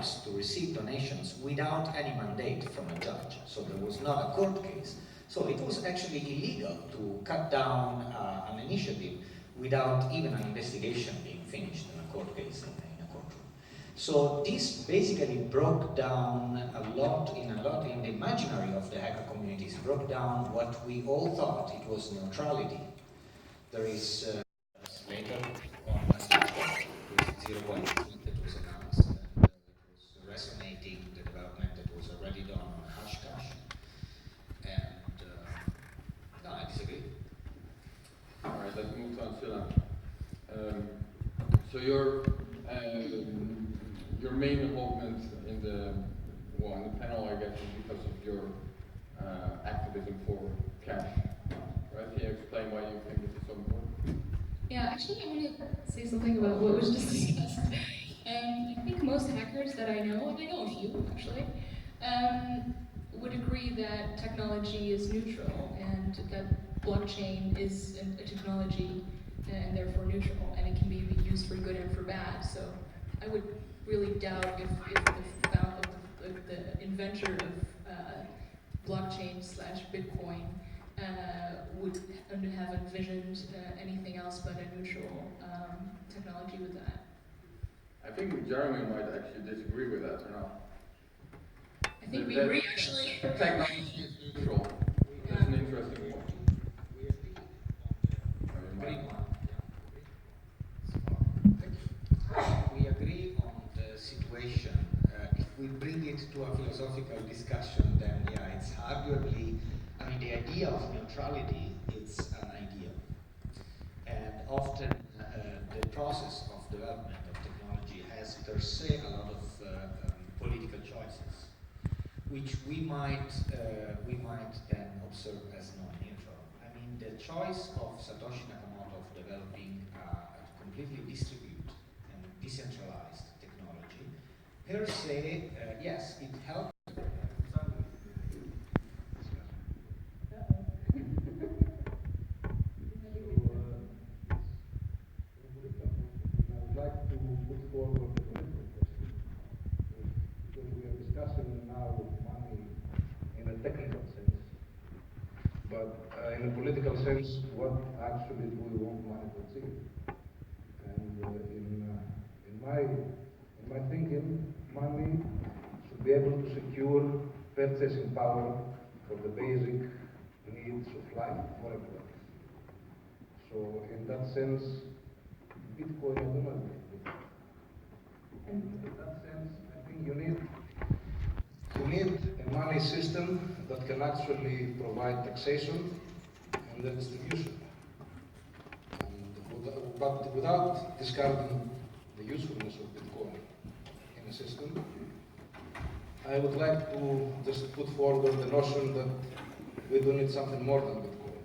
rights to receive donations without any mandate from a judge. So there was not a court case. So it was actually illegal to cut down an initiative without even an investigation being finished in a court case in a courtroom. So this basically broke down a lot in the imaginary of the hacker communities, broke down what we all thought it was neutrality. There is later on a startup with 0 point that was announced and it was resonating the development that was already done on Hashcash. And no, I disagree. All right, let's move to Ancilla. So your main involvement in the panel, I guess, is because of your activism for cash, right? Can you explain why you think this is so important? Yeah, actually, I want to say something about what was just discussed. I think most hackers that I know, and I know a few actually, would agree that technology is neutral and that blockchain is a technology and therefore neutral, and it can be used for good and for bad. So I would really doubt if the inventor of blockchain / Bitcoin would have envisioned anything else but a neutral technology with that. I think Jaromil might actually disagree with that, or not? I think we agree, actually. Technology is neutral. That's an interesting point. We agree on the situation. If we bring it to a philosophical discussion, then yeah, it's arguably, I mean, the idea of neutrality is an idea. And often the process of development of technology has per se a lot of political choices, which we might then observe as non-neutral. I mean, the choice of Satoshi Nakamoto of developing a completely distributed and decentralized technology, per se, yes, it helps. In a political sense, what actually do we want money to achieve? And in my thinking, money should be able to secure purchasing power for the basic needs of life for everyone. So in that sense, Bitcoin, I don't know. In that sense, I think you need a money system that can actually provide taxation and the distribution. But without discarding the usefulness of Bitcoin in a system, I would like to just put forward the notion that we do need something more than Bitcoin.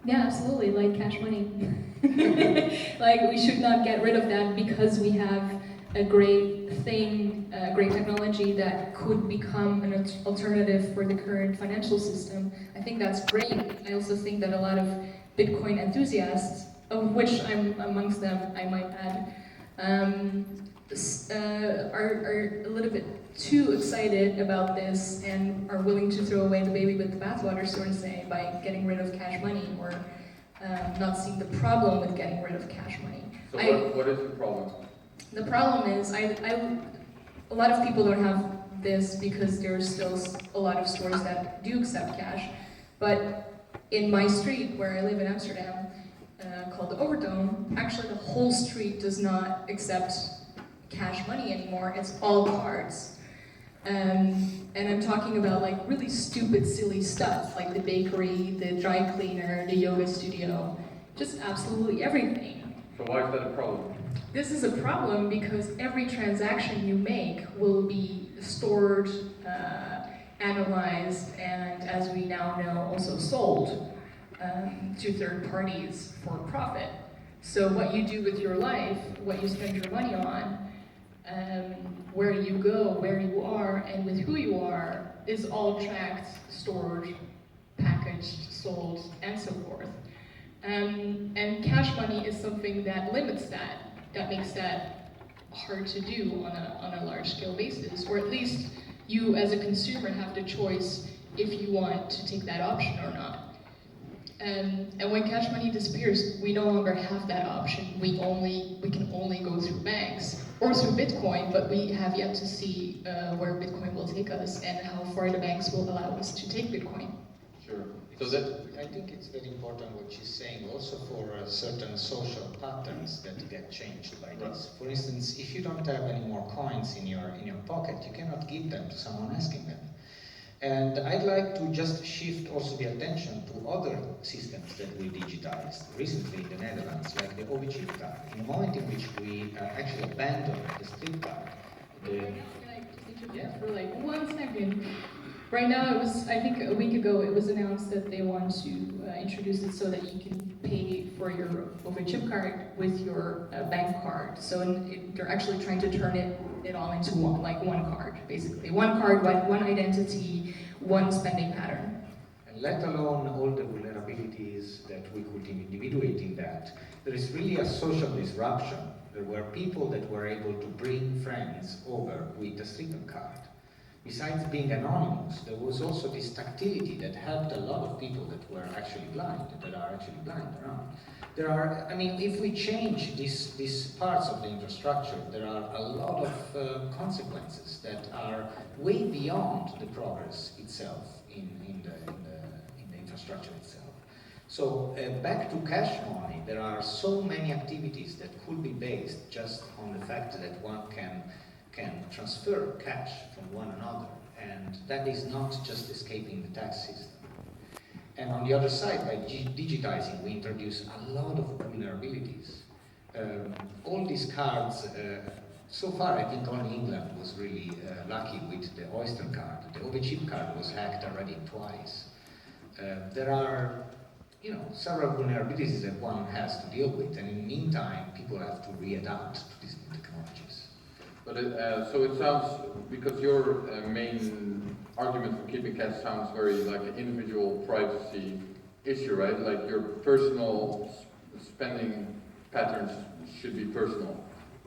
Yeah, absolutely, like cash money. Like, we should not get rid of that because we have a great thing, great technology that could become an alternative for the current financial system. I think that's great. I also think that a lot of Bitcoin enthusiasts, of which I'm amongst them, I might add, are a little bit too excited about this and are willing to throw away the baby with the bathwater, so to say, by getting rid of cash money or not seeing the problem with getting rid of cash money. So what is the problem? The problem is, a lot of people don't have this because there's still a lot of stores that do accept cash. But in my street, where I live in Amsterdam, called the Overdome, actually the whole street does not accept cash money anymore. It's all cards. And I'm talking about like really stupid, silly stuff, like the bakery, the dry cleaner, the yoga studio, just absolutely everything. So why is that a problem? This is a problem because every transaction you make will be stored, analyzed, and as we now know, also sold to third parties for profit. So what you do with your life, what you spend your money on, where you go, where you are, and with who you are, is all tracked, stored, packaged, sold, and so forth. And cash money is something that limits that makes that hard to do on a large scale basis, or at least you as a consumer have the choice if you want to take that option or not. And when cash money disappears, we no longer have that option. We can only go through banks or through Bitcoin, but we have yet to see where Bitcoin will take us and how far the banks will allow us to take Bitcoin. Sure. So I think it's very important what she's saying also for certain social patterns that get changed by this. For instance, if you don't have any more coins in your pocket, you cannot give them to someone asking them. And I'd like to just shift also the attention to other systems that we digitized recently in the Netherlands, like the OV card. In the moment in which we actually abandoned the street card, Can I just interject for like 1 second? Right now, I think a week ago, it was announced that they want to introduce it so that you can pay for your OV card with your bank card. So they're actually trying to turn it all into one card, basically. One card, one identity, one spending pattern. and let alone all the vulnerabilities that we could individuate in that. There is really a social disruption. There were people that were able to bring friends over with a street card. Besides being anonymous, there was also this tactility that helped a lot of people that were actually blind, that are actually blind around. There are, I mean, if we change these parts of the infrastructure, there are a lot of consequences that are way beyond the progress itself in the infrastructure itself. So back to cash money, there are so many activities that could be based just on the fact that one can transfer cash from one another, and that is not just escaping the tax system. And on the other side, by digitizing, we introduce a lot of vulnerabilities. All these cards, so far I think only England was really lucky with the Oyster card. The OV card was hacked already twice. There are several vulnerabilities that one has to deal with, and in the meantime, people have to readapt to these new technologies. But so it sounds, because your main argument for keeping cash sounds very like an individual privacy issue, right? Like your personal spending patterns should be personal.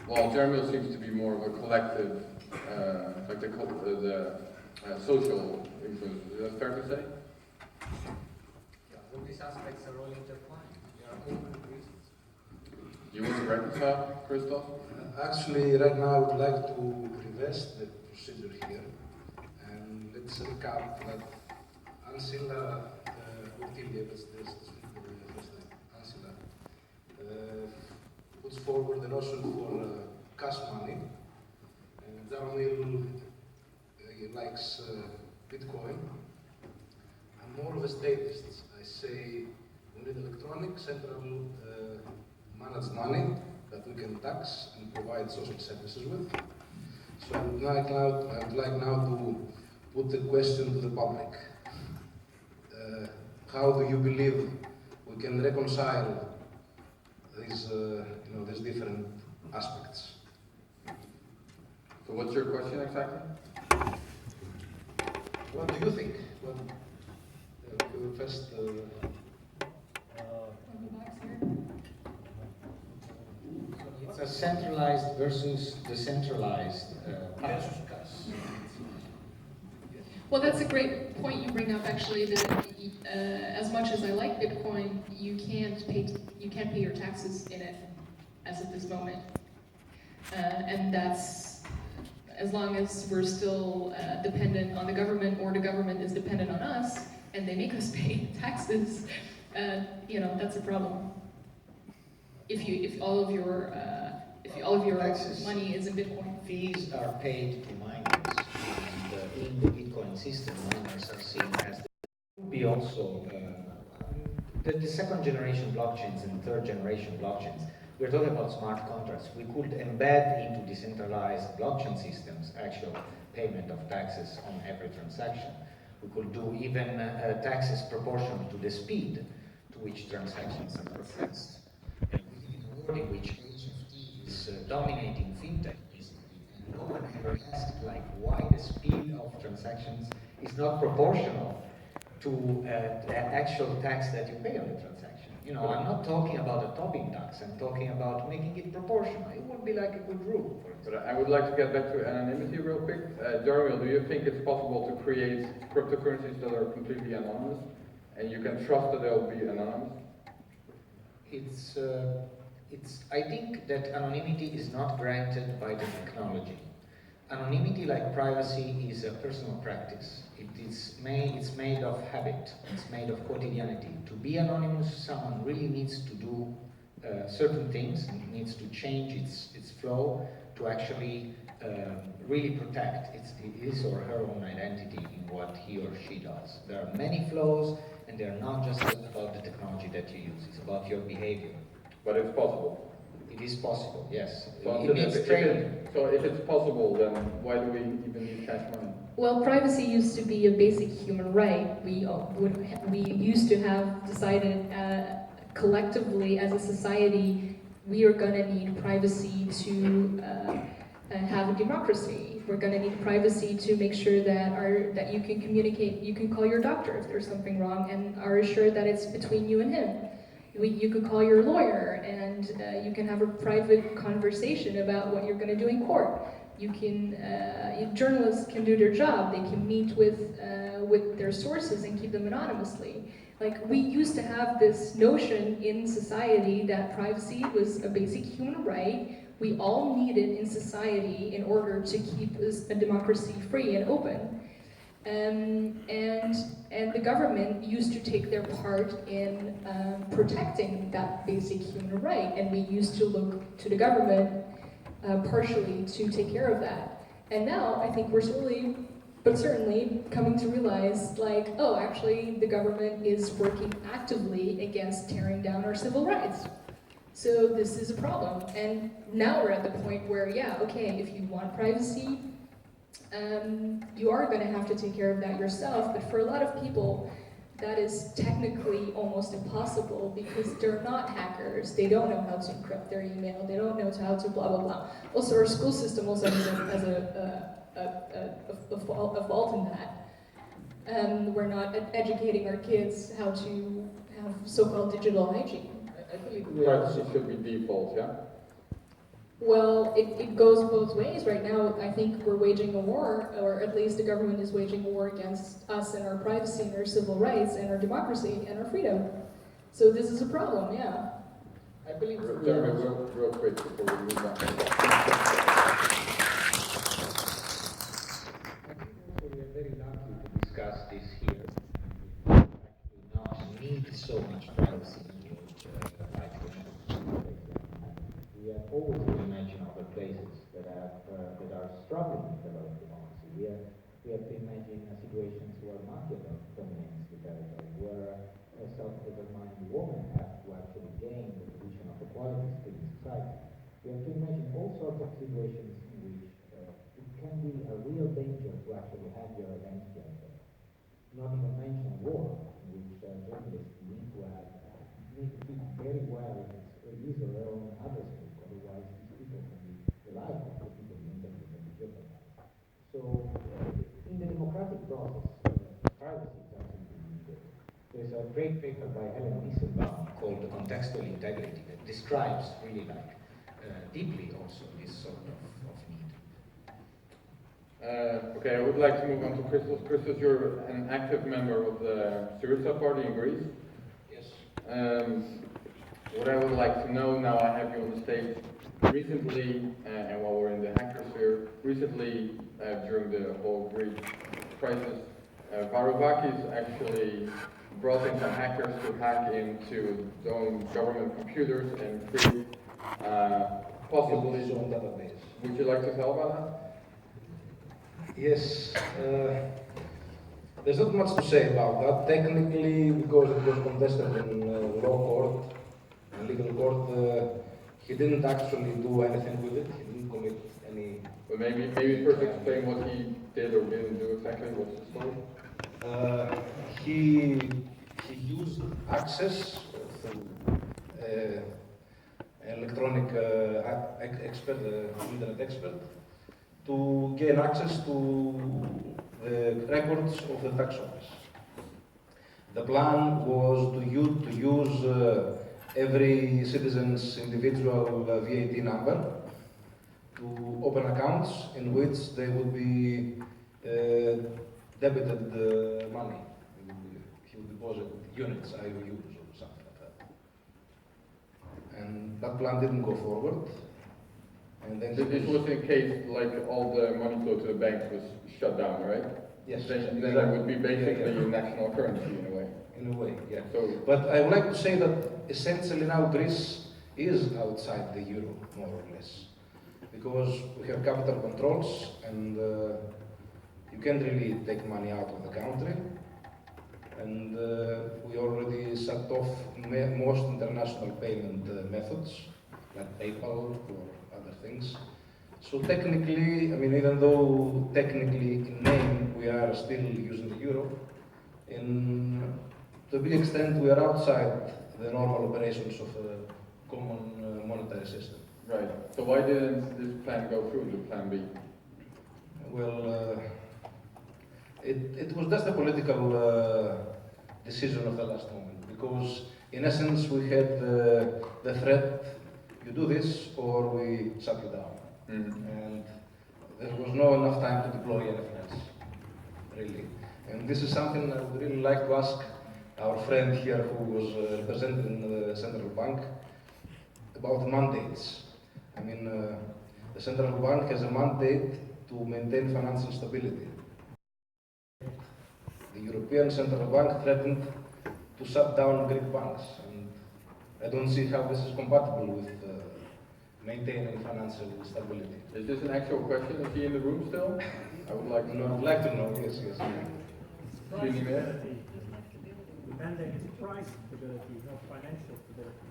While Jaromil seems to be more of a collective, like the social influence. Is that fair to say? Yeah, all these aspects are all intertwined. They are all reasons. Do you want to reconcile, Christos? Actually, right now I would like to reverse the procedure here, and let's recap that Ancilla Tilia, that's the first name, Ancilla, puts forward the notion for cash money, and Jaromil likes Bitcoin. I'm more of a statist. I say we need electronic, central managed money that we can tax and provide social services with. So I would like now to put the question to the public. How do you believe we can reconcile these, these different aspects? So what's your question exactly? What do you think? First. It's a centralized versus decentralized Well, that's a great point you bring up. Actually, that as much as I like Bitcoin, you can't pay your taxes in it as of this moment, and that's as long as we're still dependent on the government, or the government is dependent on us, and they make us pay taxes. That's a problem. If all of your taxes, money is in Bitcoin. Fees are paid to miners, and in the Bitcoin system, miners are seen as be also the second generation blockchains and third generation blockchains. We're talking about smart contracts. We could embed into decentralized blockchain systems actual payment of taxes on every transaction. We could do even taxes proportional to the speed to which transactions are processed. And we live in a world in which HFT is dominating fintech, basically, and no one ever asked why the speed of transactions is not proportional to the actual tax that you pay on the transaction. You know, I'm not talking about a Tobin tax, I'm talking about making it proportional. It would be like a good rule, for instance. But I would like to get back to anonymity real quick. Jaromil, do you think it's possible to create cryptocurrencies that are completely anonymous? And you can trust that they'll be anonymous? I think that anonymity is not granted by the technology. Anonymity, like privacy, is a personal practice. It's made of habit, it's made of quotidianity. To be anonymous, someone really needs to do certain things, and needs to change its flow to actually really protect his or her own identity in what he or she does. There are many flows, and they're not just about the technology that you use, it's about your behavior. But it's possible. It is possible, yes. So It needs training. So if it's possible, then why do we even need cash money? Well, privacy used to be a basic human right. We used to have decided collectively as a society we are going to need privacy to have a democracy. We're going to need privacy to make sure that you can communicate, you can call your doctor if there's something wrong and are assured that it's between you and him. You could call your lawyer and you can have a private conversation about what you're going to do in court. You can, journalists can do their job. They can meet with their sources and keep them anonymously. Like, we used to have this notion in society that privacy was a basic human right. We all need it in society in order to keep a democracy free and open. And the government used to take their part in protecting that basic human right, and we used to look to the government partially to take care of that. And now I think we're slowly but certainly coming to realize, like, oh, actually the government is working actively against tearing down our civil rights. So this is a problem. And now we're at the point where, yeah, okay, if you want privacy, you are going to have to take care of that yourself, but for a lot of people, that is technically almost impossible because they're not hackers. They don't know how to encrypt their email. They don't know how to blah, blah, blah. Also, our school system also has a fault in that. We're not educating our kids how to have so-called digital hygiene. I believe Privacy should be default, yeah? Well, it goes both ways. Right now, I think we're waging a war, or at least the government is waging a war against us and our privacy and our civil rights and our democracy and our freedom. So this is a problem, yeah. I believe Real quick before we move on. I think also we are very lucky to discuss this here. Actually not need so much privacy we have always imagined other places that are struggling with developing democracy. We have to imagine situations where mafia dominates the territory, where a self-determined woman has to actually gain the position of equality still in society. We have to imagine all sorts of situations in which it can be a real danger to actually have your identity out there. Not even mention war, in which journalists need to keep very well his or her own address book, otherwise these people can be relied on, the people in the interview can be jeopardized. So in the democratic process, privacy is absolutely needed. There's a great paper by Helen Nissenbaum called The Contextual Integrity that describes really deeply also this sort of need. Okay, I would like to move on to Christos. Christos, you're an active member of the Syriza party in Greece. Yes. What I would like to know, now I have you on the stage, recently, and while we're in the hacker sphere, recently during the whole Greek crisis, Varoufakis actually brought in some hackers to hack into their own government computers and create possibly his own database. Would you like to tell about that? Yes, there's not much to say about that. Technically, because it was contested in law court, in legal court, he didn't actually do anything with it. He didn't commit any. But maybe first explain what he did or didn't do exactly. What's the story? He used access through electronic expert, internet expert, to gain access to the records of the tax office. The plan was to use every citizen's individual VAT number to open accounts in which they would be debited money. He would deposit units, IOUs, or something like that. And that plan didn't go forward. And then So this was in case like all the money flow to the banks was shut down, right? yes, Then exactly. it would be basically a national currency in a way. In a way, yeah. So, But I would like to say that essentially now Greece is outside the euro, more or less, because we have capital controls and you can't really take money out of the country. And we already shut off most international payment methods, like PayPal or other things. So technically, I mean, even though technically in name we are still using the euro, to a big extent we are outside the normal operations of a common monetary system. right. So why didn't this plan go through, the plan B? Well, it was just a political decision of the last moment, because in essence we had the threat, you do this or we shut you down. And there was not enough time to deploy anything else, really. And this is something I would really like to ask our friend here who was representing the central bank about mandates. I mean, the central bank has a mandate to maintain financial stability. The European Central Bank threatened to shut down Greek banks, and I don't see how this is compatible with maintaining financial stability. Is this an actual question? Is he in the room still? I would like to I know. would like to know, yes. Jullie The mandate is price stability, not financial stability.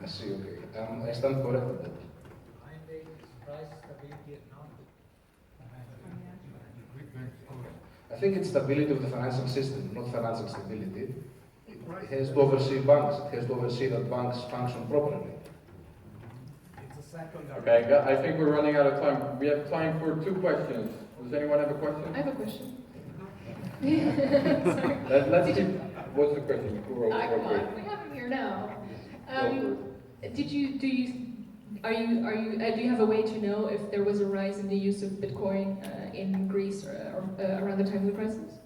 I see, okay. I stand corrected. Mandate is price stability and not I think it's stability of the financial system, not financial stability. It has to oversee banks. It has to oversee that banks function properly. It's a secondary. Okay, I think we're running out of time. We have time for 2 questions. Does anyone have a question? I have a question. Let's keep. What's the question? Come on, we have him here now. Do you have a way to know if there was a rise in the use of Bitcoin in Greece or around the time of the crisis?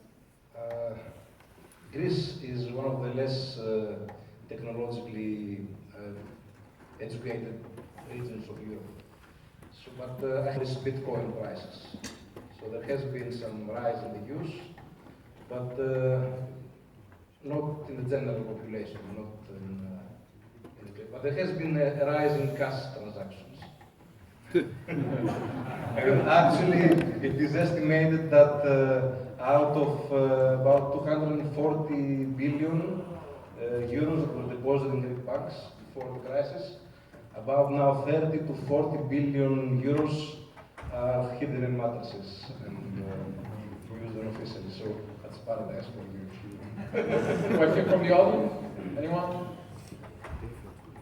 Greece is one of the less technologically educated regions of Europe. So, but this Bitcoin prices. So there has been some rise in the use, but not in the general population, not in but there has been a rise in cash transactions. Actually, it is estimated that out of about 240 billion euros that were deposited in Greek banks before the crisis, about now 30 to 40 billion euros are hidden in mattresses and used unofficially. So that's paradise for you. Question from the audience? Anyone?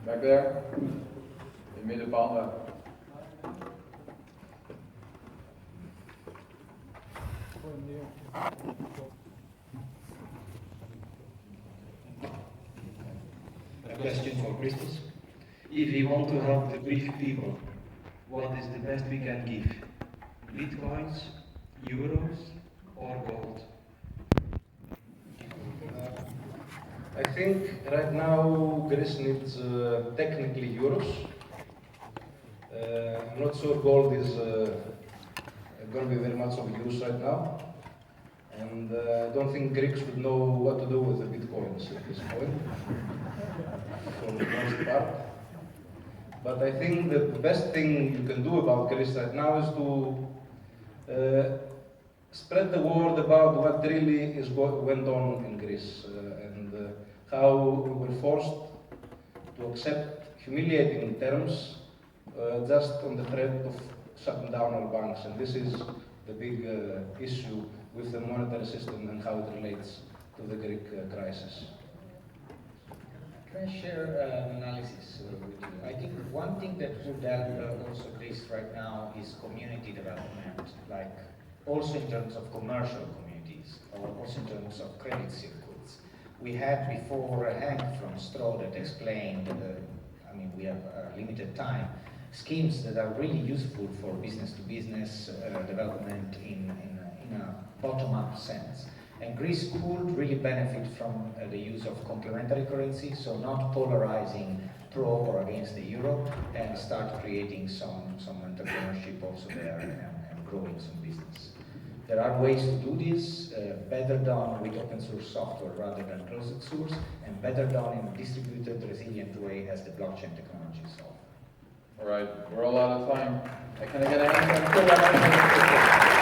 Back there? In middenbal daar. A question for Christos. If we want to help the Greek people, what is the best we can give? Bitcoins, euros, or gold? I think right now Greece needs technically euros. I'm not sure gold is going to be very much of use right now. And I don't think Greeks would know what to do with the bitcoins at this point, for the most part. But I think that the best thing you can do about Greece right now is to spread the word about what really went on in Greece and how we were forced to accept humiliating terms just on the threat of shutting down our banks. And this is the big issue with the monetary system and how it relates to the Greek crisis. Can I share an analysis with you? I think one thing that would help also Greece right now is community development, like also in terms of commercial communities, or also in terms of credit circuits. We had before Hank from Straw that explained, I mean, we have limited time, schemes that are really useful for business-to-business development in a bottom-up sense. And Greece could really benefit from the use of complementary currency, so not polarizing pro or against the euro, and start creating some entrepreneurship also there and growing some business. There are ways to do this, better done with open source software rather than closed source, and better done in a distributed, resilient way as the blockchain technology solves. All right, we're all out of time. Can I get an answer?